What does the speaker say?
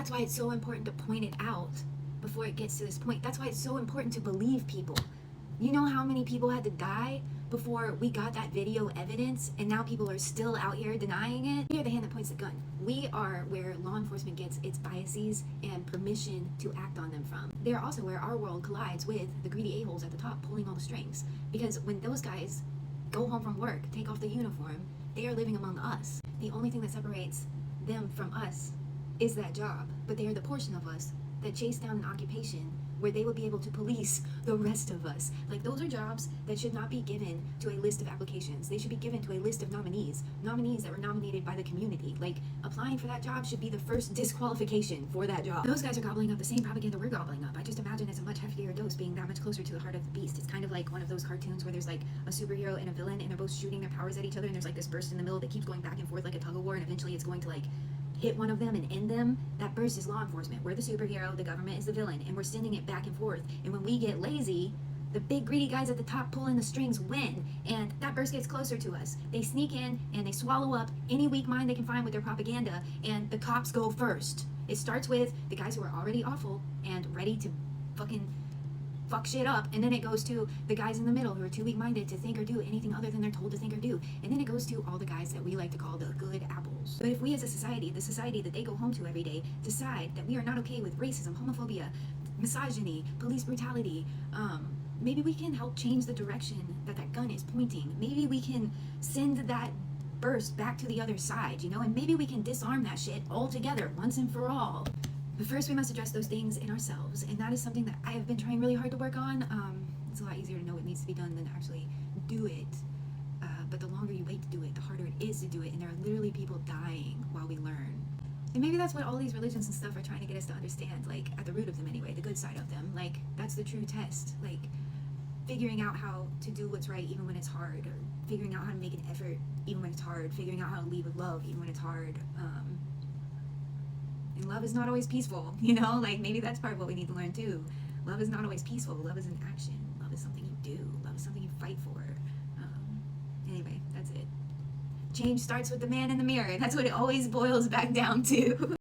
That's why it's so important to point it out before it gets to this point. That's why it's so important to believe people. You know how many people had to die before we got that video evidence, and now people are still out here denying it? We are the hand that points the gun. We are where law enforcement gets its biases and permission to act on them from. They're also where our world collides with the greedy a-holes at the top pulling all the strings. Because when those guys go home from work, take off the uniform, they are living among us. The only thing that separates them from us is that job, but they are the portion of us that chase down an occupation where they would be able to police the rest of us. Like, those are jobs that should not be given to a list of applications. They should be given to a list of nominees that were nominated by the community. Like, applying for that job should be the first disqualification for that job. Those guys are gobbling up the same propaganda we're gobbling up. I just imagine it's a much heftier dose being that much closer to the heart of the beast. It's kind of like one of those cartoons where there's like a superhero and a villain and they're both shooting their powers at each other, and there's like this burst in the middle that keeps going back and forth like a tug of war, and eventually it's going to like hit one of them and end them. That burst is law enforcement. We're the superhero, the government is the villain, and we're sending it back and forth. And when we get lazy, the big greedy guys at the top pulling the strings win, and that burst gets closer to us. They sneak in and they swallow up any weak mind they can find with their propaganda, and the cops go first. It starts with the guys who are already awful and ready to fucking fuck shit up, and then it goes to the guys in the middle who are too weak-minded to think or do anything other than they're told to think or do, and then it goes to all the guys that we like to call the good apples. But if we as a society, the society that they go home to every day, decide that we are not okay with racism, homophobia, misogyny, police brutality, maybe we can help change the direction that that gun is pointing. Maybe we can send that burst back to the other side, you know, and maybe we can disarm that shit altogether once and for all. But first we must address those things in ourselves, and that is something that I have been trying really hard to work on. It's a lot easier to know what needs to be done than to actually do it. But the longer you wait to do it, the harder it is to do it, and there are literally people dying while we learn. And maybe that's what all these religions and stuff are trying to get us to understand, like, at the root of them anyway, the good side of them. Like, that's the true test. Like, figuring out how to do what's right even when it's hard, or figuring out how to make an effort even when it's hard, figuring out how to lead with love even when it's hard. And love is not always peaceful, you know? Like, maybe that's part of what we need to learn too. Love is not always peaceful. Love is an action. Love is something you do. Love is something you fight for. Anyway, that's it. Change starts with the man in the mirror. That's what it always boils back down to.